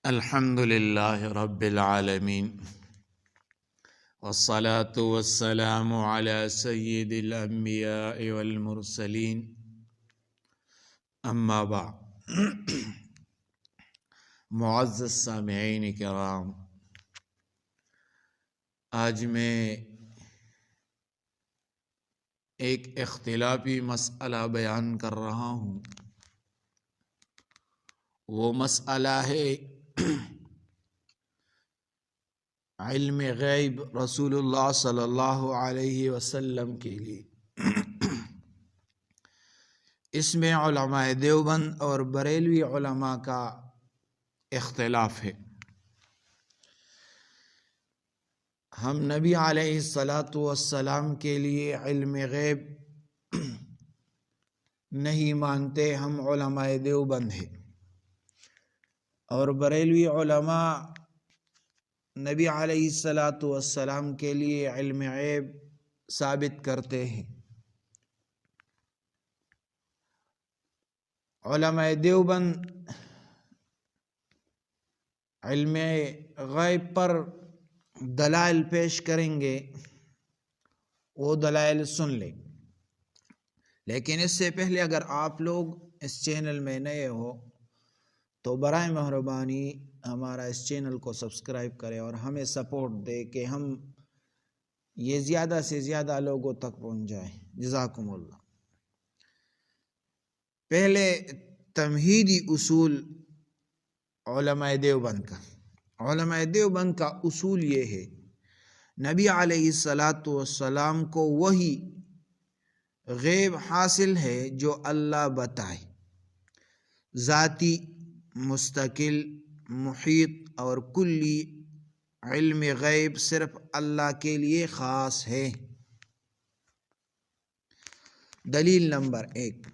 الحمد لله رب العالمين والصلاة والسلام على سيد الأنبياء والمرسلين أما بعد معزز سامعین کرام، آج میں ایک اختلافی مسئلہ بیان کر رہا ہوں۔ وہ مسئلہ ہے علم غیب رسول اللہ صلی اللہ علیہ وسلم کے لیے۔ اس میں علماء دیوبند اور بریلوی علماء کا اختلاف ہے۔ ہم نبی علیہ الصلاۃ والسلام کے لیے علم غیب نہیں مانتے، ہم علماء دیوبند ہیں، اور بریلوی علماء نبی علیہ الصلاۃ والسلام کے لیے علم غیب ثابت کرتے ہیں۔ علماء دیوبند علم غیب پر دلائل پیش کریں گے، وہ دلائل سن لیں۔ لیکن اس سے پہلے اگر آپ لوگ اس چینل میں نئے ہو تو برائے مہربانی ہمارا اس چینل کو سبسکرائب کریں اور ہمیں سپورٹ دے کہ ہم یہ زیادہ سے زیادہ لوگوں تک پہنچ جائیں۔ جزاکم اللہ۔ پہلے تمہیدی اصول علماء دیوبند کا۔ علماء دیوبند کا اصول یہ ہے، نبی علیہ الصلاۃ والسلام کو وہی غیب حاصل ہے جو اللہ بتائے، ذاتی، مستقل، محیط اور کلی علم غیب صرف اللہ کے لیے خاص ہے۔ دلیل نمبر 1،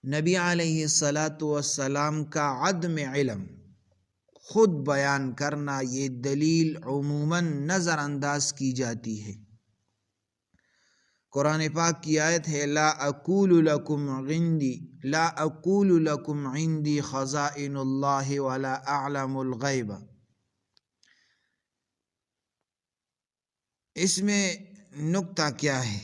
نبی علیہ الصلاۃ والسلام کا عدم علم خود بیان کرنا، یہ دلیل عموماً نظر انداز کی جاتی ہے۔ قرآن پاک کی آیت ہے، لا اقول لکم عندی خزائن اللہ ولا اعلم الغیب۔ اس میں نکتہ کیا ہے؟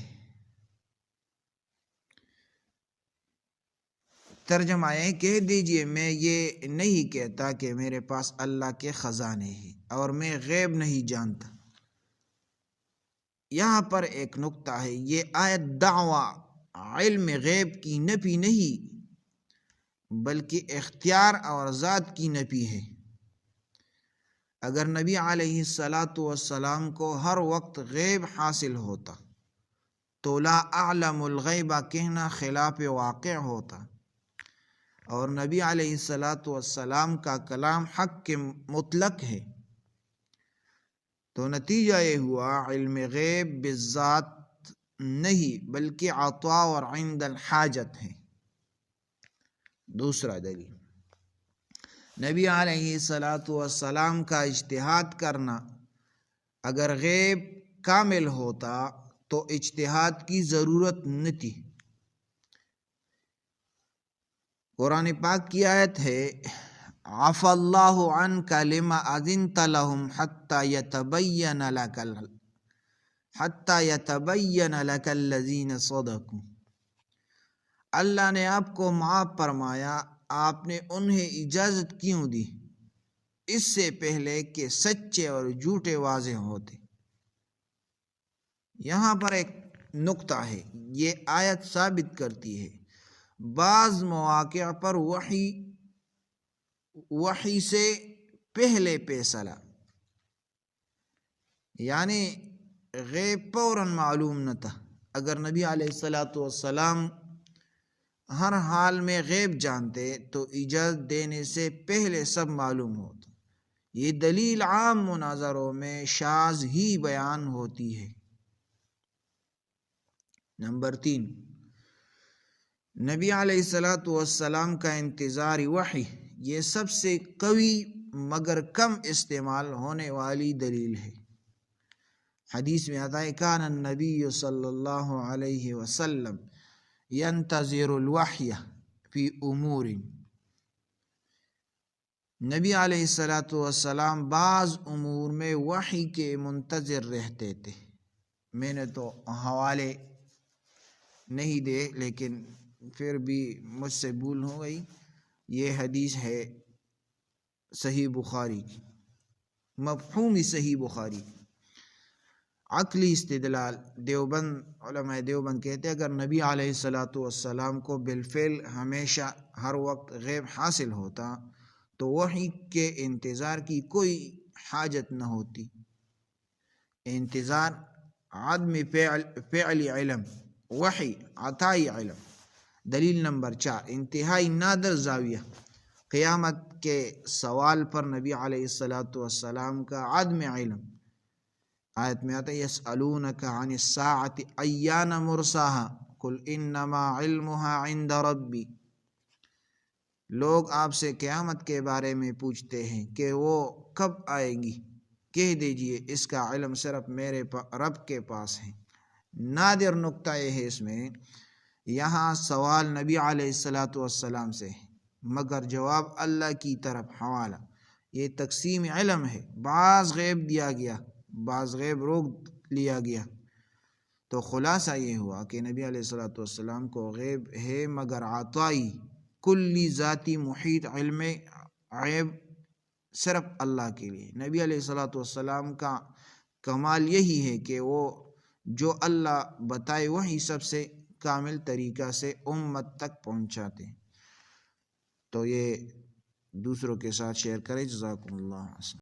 ترجمہ ہے، کہہ دیجئے میں یہ نہیں کہتا کہ میرے پاس اللہ کے خزانے ہیں اور میں غیب نہیں جانتا۔ یہاں پر ایک نکتہ ہے، یہ آیت دعویٰ علم غیب کی نفی نہیں بلکہ اختیار اور ذات کی نفی ہے۔ اگر نبی علیہ الصلاۃ والسلام کو ہر وقت غیب حاصل ہوتا تو لا اعلم الغیب کہنا خلاف واقع ہوتا، اور نبی علیہ الصلاۃ والسلام کا کلام حق کے مطلق ہے، تو نتیجہ یہ ہوا علم غیب بالذات نہیں بلکہ عطا اور عند الحاجت ہے۔ دوسرا دلیل، نبی علیہ الصلاۃ والسلام کا اجتہاد کرنا، اگر غیب کامل ہوتا تو اجتہاد کی ضرورت نہ تھی۔ قرآن پاک کی آیت ہے، عفا اللہ عنک لما اذنت لهم حتی یتبین لک الذین صدقوا۔ اللہ نے آپ کو معاف فرمایا، آپ نے انہیں اجازت کیوں دی؟ اس سے پہلے کہ سچے اور جھوٹے واضح ہوتے۔ یہاں پر ایک نکتہ ہے، یہ آیت ثابت کرتی ہے بعض مواقع پر وحی سے پہلے فیصلہ، یعنی غیب فوراً معلوم نہ تھا۔ اگر نبی علیہ الصلاۃ والسلام ہر حال میں غیب جانتے تو اجازت دینے سے پہلے سب معلوم ہوتا۔ یہ دلیل عام مناظروں میں شاذ ہی بیان ہوتی ہے۔ نمبر 3، نبی علیہ الصلاۃ والسلام کا انتظار وحی، یہ سب سے قوی مگر کم استعمال ہونے والی دلیل ہے۔ حدیث میں آتا ہے، کان النبی صلی اللہ علیہ وسلم ینتظر الوحی فی امور، نبی علیہ الصلوۃ والسلام بعض امور میں وحی کے منتظر رہتے تھے. میں نے تو حوالے نہیں دے لیکن پھر بھی مجھ سے بھول ہو گئی. یہ حدیث ہے صحیح بخاری کی، مفہومی صحیح بخاری. عقلی استدلال، علماء دیوبند کہتے ہیں اگر نبی علیہ الصلوۃ والسلام کو بالفعل ہمیشہ ہر وقت غیب حاصل ہوتا تو وحی کے انتظار کی کوئی حاجت نہ ہوتی. انتظار عدم فعل علم، وحی عطائی علم. دلیل نمبر 4، انتہائی نادر زاویہ. قیامت کے سوال پر نبی علیہ الصلوۃ والسلام کا عدم علم. آیت میں آتا ہے یسألونک عن الساعۃ ایان مرساها قل انما علمها عند ربی. لوگ آپ سے قیامت کے بارے میں پوچھتے ہیں کہ وہ کب آئے گی، کہہ دیجئے اس کا علم صرف میرے رب کے پاس ہے. نادر نقطہ یہ ہے اس میں، یہاں سوال نبی علیہ الصلوۃ والسلام سے ہے مگر جواب اللہ کی طرف حوالہ. یہ تقسیم علم ہے، بعض غیب دیا گیا، بعض غیب روک لیا گیا. تو خلاصہ یہ ہوا کہ نبی علیہ الصلوۃ والسلام کو غیب ہے مگر عطائی کلی ذاتی محیط علم غیب صرف اللہ کے لیے. نبی علیہ الصلوۃ والسلام کا کمال یہی ہے کہ وہ جو اللہ بتائے وہی سب سے کامل طریقہ سے امت تک پہنچاتے. تو یہ دوسروں کے ساتھ شیئر کریں. جزاکم اللہ.